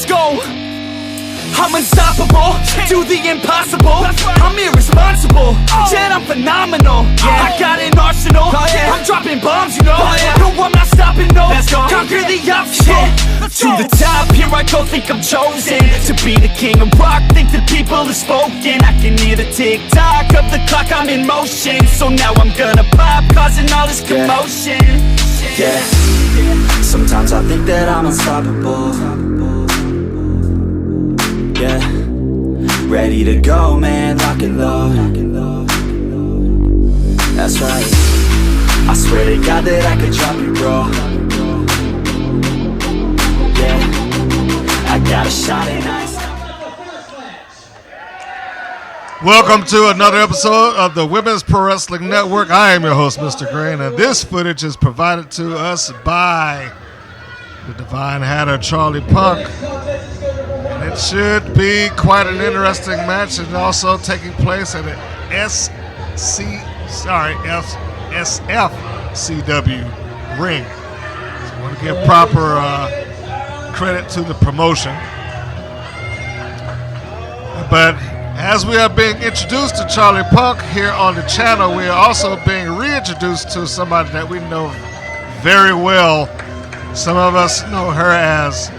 let's go. I'm unstoppable, do the impossible. I'm irresponsible, yet I'm phenomenal. I got an arsenal, I'm dropping bombs, you know. No, I'm not stopping, no. Conquer the obstacle. To the top, here I go, think I'm chosen to be the king of rock, think the people have spoken. I can hear the tick-tock of the clock, I'm in motion. So now I'm gonna pop, causing all this commotion. Yeah, sometimes I think that I'm unstoppable. Yeah, ready to go, man, lock and load. That's right, I swear to God that I could drop you, bro. Yeah, I got a shot and ice. Welcome to another episode of the Women's Pro Wrestling Network. I am your host, Mr. Gray, and this footage is provided to us by the Divine Hatter, Charlie Punk. And it should be quite an interesting match, and also taking place at an SFCW ring. So I want to give proper credit to the promotion. But as we are being introduced to Charlie Punk here on the channel, we are also being reintroduced to somebody that we know very well. Some of us know her as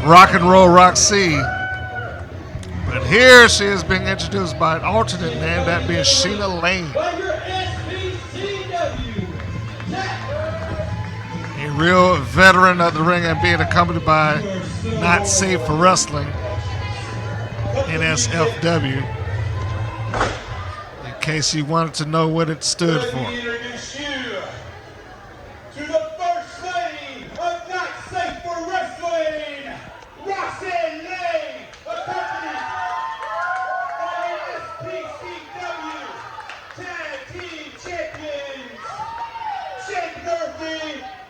Rock and Roll Roxy. But here she is being introduced by an alternate name, that being Sheena Lane. A real veteran of the ring and being accompanied by Not Safe for Wrestling, NSFW, in case you wanted to know what it stood for. Introduce you to the first lady of Not Safe for Wrestling, Roxanne Lane, accompanied by the SPCW Tag Team Champions, Shane Murphy,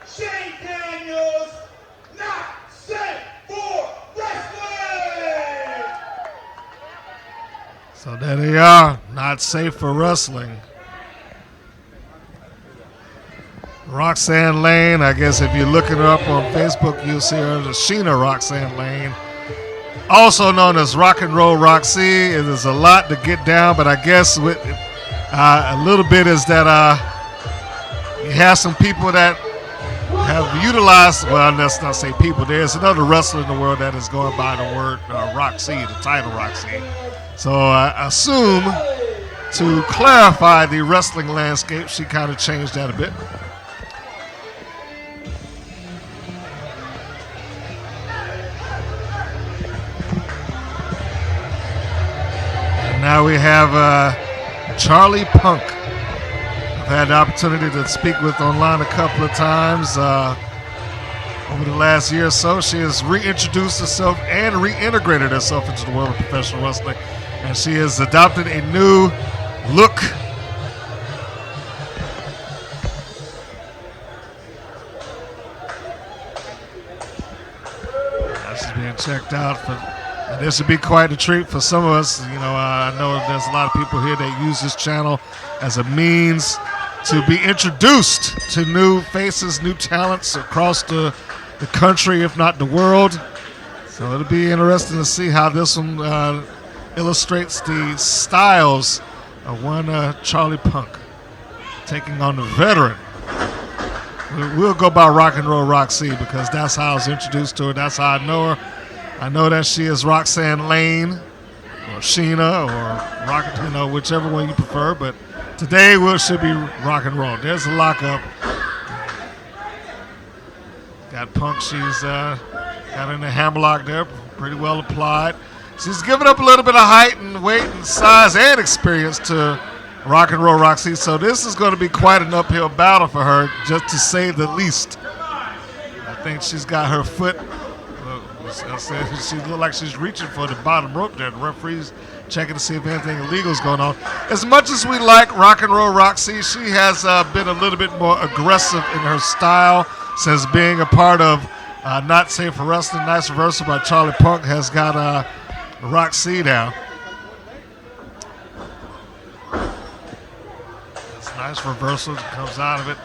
Shane Daniels, Not Safe for Wrestling! So there they are, Not Safe for Wrestling. Roxanne Lane, I guess if you're looking her up on Facebook, you'll see her as Sheena Roxanne Lane. Also known as Rock and Roll Roxy. It is a lot to get down, but I guess with a little bit is that you have some people that have utilized, well, let's not say people, there's another wrestler in the world that is going by the word Roxy, the title Roxy. So I assume to clarify the wrestling landscape, she kind of changed that a bit. And now we have Charlie Punk. I've had the opportunity to speak with online a couple of times over the last year or so. She has reintroduced herself and reintegrated herself into the world of professional wrestling. And she has adopted a new look. She's being checked out. And this would be quite a treat for some of us. You know, I know there's a lot of people here that use this channel as a means to be introduced to new faces, new talents across the country, if not the world. So it'll be interesting to see how this one illustrates the styles of one Charlie Punk taking on the veteran. We'll go by Rock and Roll Roxy because that's how I was introduced to her. That's how I know her. I know that she is Roxanne Lane or Sheena or Rock, whichever one you prefer. But today should be Rock and Roll. There's a lockup. Got Punk. She's got in the hammerlock there, pretty well applied. She's given up a little bit of height and weight and size and experience to Rock and Roll Roxy, so this is going to be quite an uphill battle for her, just to say the least. I think she's got her foot. She looks like she's reaching for the bottom rope there. The referee's checking to see if anything illegal is going on. As much as we like Rock and Roll Roxy, she has been a little bit more aggressive in her style since being a part of Not Safe for Wrestling. Nice reversal by Charlie Punk has got Roxy down. That's a nice reversal. Comes out of it,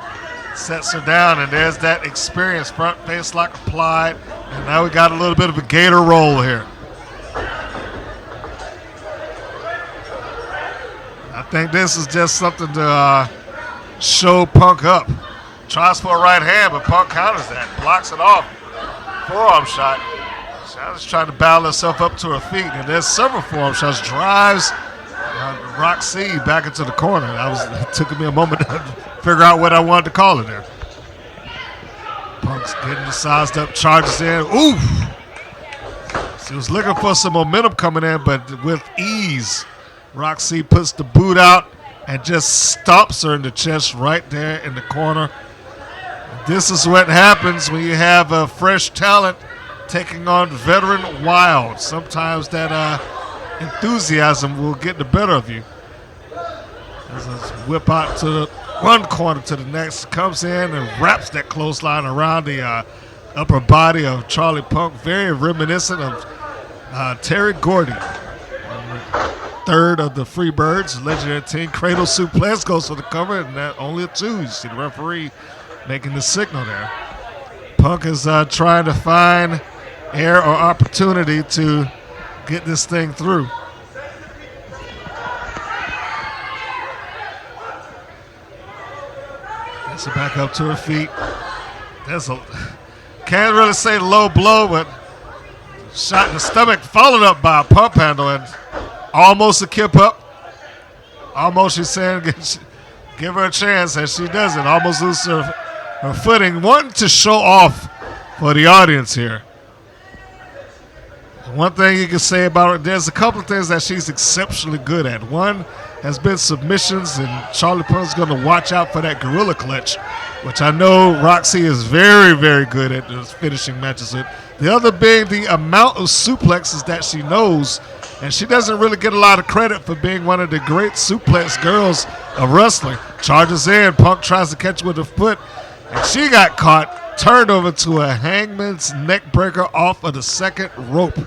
sets her down, and there's that experience. Front face lock applied. And now we got a little bit of a gator roll here. I think this is just something to show Punk up. Tries for a right hand, but Punk counters that. Blocks it off. Forearm shot. Shot's trying to battle herself up to her feet, and there's several forearm shots. Drives Roxy back into the corner. It took me a moment to figure out what I wanted to call it there. Punk's getting sized up, charges in. Ooh! She was looking for some momentum coming in, but with ease, Roxy puts the boot out and just stomps her in the chest right there in the corner. This is what happens when you have a fresh talent taking on veteran wild. Sometimes that enthusiasm will get the better of you. As a whip out to the one corner to the next, comes in and wraps that clothesline around the upper body of Charlie Punk. Very reminiscent of Terry Gordy. Third of the Freebirds, legendary team. Cradle suplex goes for the cover, and that only a 2. You see the referee making the signal there. Punk is trying to find air or opportunity to get this thing through. Gets her back up to her feet. Can't really say low blow, but shot in the stomach, followed up by a pump handle, and almost a kip up. Almost, she's saying, give her a chance, and she doesn't. Almost loses her footing. Wanting to show off for the audience here. One thing you can say about her, there's a couple of things that she's exceptionally good at. One has been submissions, and Charlie Punk's going to watch out for that gorilla clutch, which I know Roxy is very, very good at finishing matches with. The other being the amount of suplexes that she knows, and she doesn't really get a lot of credit for being one of the great suplex girls of wrestling. Charges in, Punk tries to catch with her foot, and she got caught, turned over to a hangman's neck breaker off of the second rope.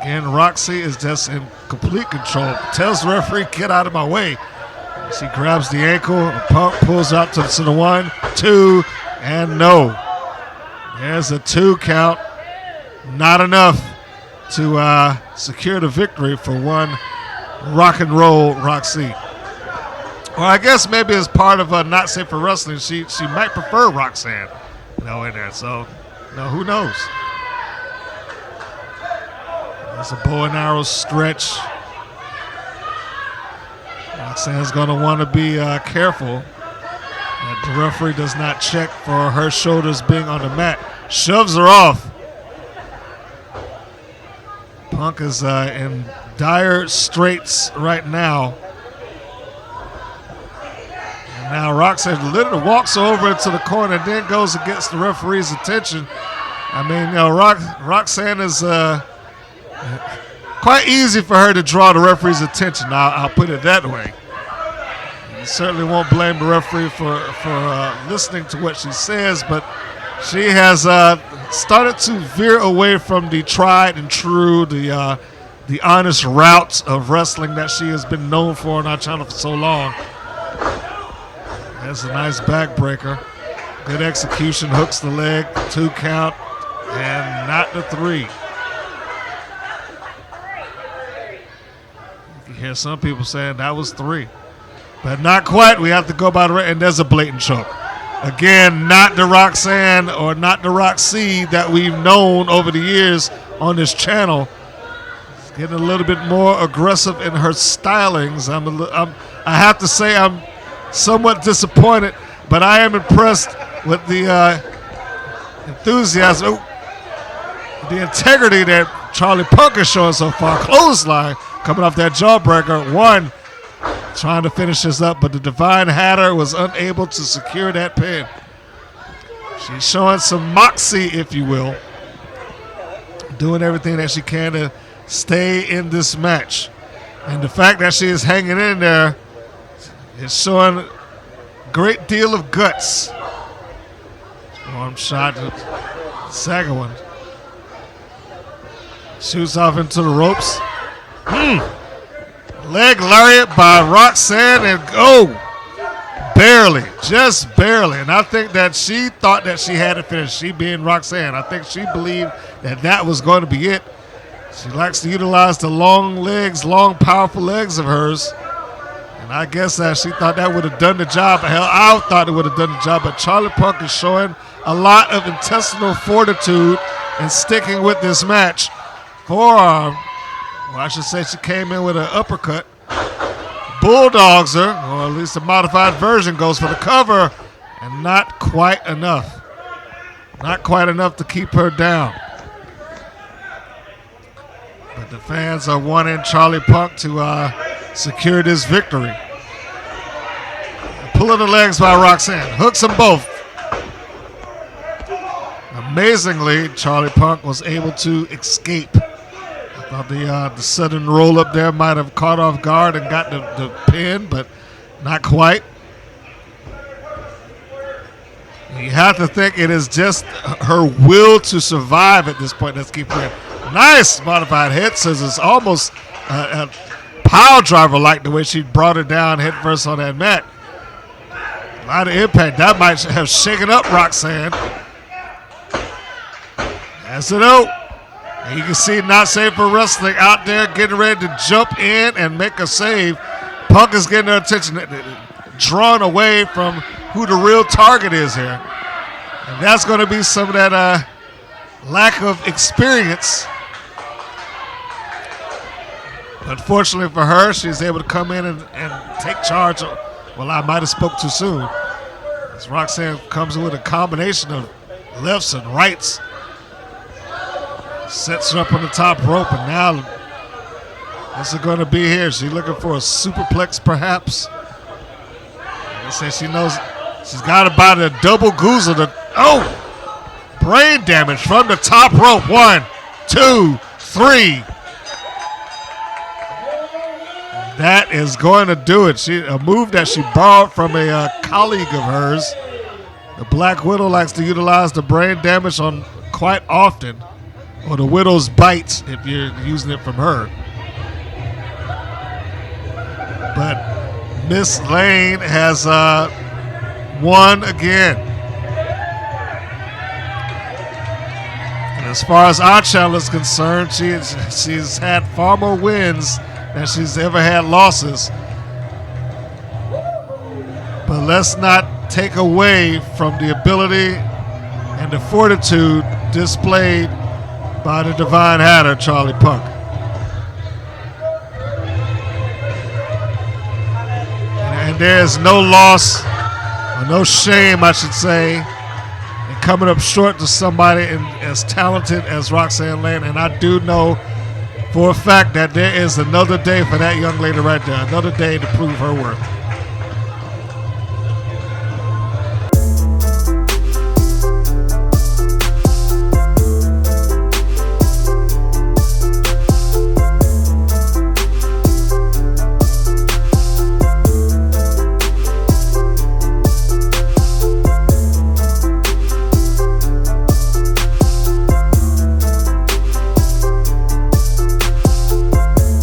And Roxy is just in complete control. Tells the referee, get out of my way. She grabs the ankle. Punk pulls out to the 1, 2, and no. There's a 2 count. Not enough to secure the victory for one rock and roll Roxy. Well, I guess maybe as part of Not Safe for Wrestling, she might prefer Roxanne, in there. So, who knows? It's a bow and arrow stretch. Roxanne's going to want to be careful that the referee does not check for her shoulders being on the mat. Shoves her off. Punk is in dire straits right now. And now Roxanne literally walks over into the corner and then goes and gets the referee's attention. I mean, Roxanne is quite easy for her to draw the referee's attention. I'll put it that way. You certainly won't blame the referee for listening to what she says, but she has started to veer away from the tried and true, the honest routes of wrestling that she has been known for on our channel for so long. That's a nice backbreaker. Good execution, hooks the leg, 2 count, and not the 3. You hear some people saying that was 3. But not quite. We have to go by the and there's a blatant choke. Again, not the Roxanne or not the Roxy that we've known over the years on this channel. It's getting a little bit more aggressive in her stylings. I have to say I'm somewhat disappointed, but I am impressed with the enthusiasm, the integrity that Charlie Punk is showing so far. Clothesline coming off that jawbreaker. 1 trying to finish this up, but the Divine Hatter was unable to secure that pin. She's showing some moxie, if you will, doing everything that she can to stay in this match. And the fact that she is hanging in there is showing a great deal of guts. Arm shot, second one. Shoots off into the ropes. Leg lariat by Roxanne, and barely, just barely. And I think that she thought that she had it finished, she being Roxanne. I think she believed that that was going to be it. She likes to utilize the long legs, long, powerful legs of hers. And I guess that she thought that would have done the job. Hell, I thought it would have done the job. But Charlie Punk is showing a lot of intestinal fortitude and sticking with this match. Forearm, well, I should say she came in with an uppercut. Bulldogs her, or at least a modified version, goes for the cover. And not quite enough. Not quite enough to keep her down. But the fans are wanting Charlie Punk to secure this victory. Pulling the legs by Roxanne. Hooks them both. Amazingly, Charlie Punk was able to escape. I thought the sudden roll up there might have caught off guard and got the pin, but not quite. You have to think it is just her will to survive at this point that's keeping her. Nice modified head scissors. Almost a power driver like the way she brought it down head first on that mat. A lot of impact. That might have shaken up Roxanne. That's it out. And you can see Not Safe for Wrestling out there getting ready to jump in and make a save. Punk is getting her attention, drawn away from who the real target is here. And that's going to be some of that lack of experience. Unfortunately for her, she's able to come in and take charge. Well, I might have spoke too soon. As Roxanne comes in with a combination of lefts and rights. Sets her up on the top rope, and now what's it going to be here? She's looking for a superplex, perhaps. They say she knows she's got about a double goozle. Brain damage from the top rope. 1, 2, 3. That is going to do it. A move that she borrowed from a colleague of hers. The Black Widow likes to utilize the brain damage on quite often, or the Widow's bite if you're using it from her. But Miss Lane has won again. And as far as our channel is concerned, she's had far more wins than she's ever had losses. But let's not take away from the ability and the fortitude displayed by the Divine Hatter, Charlie Punk. And there is no loss, or no shame, I should say, in coming up short to somebody as talented as Roxanne Lane. And I do know for a fact that there is another day for that young lady right there, another day to prove her worth.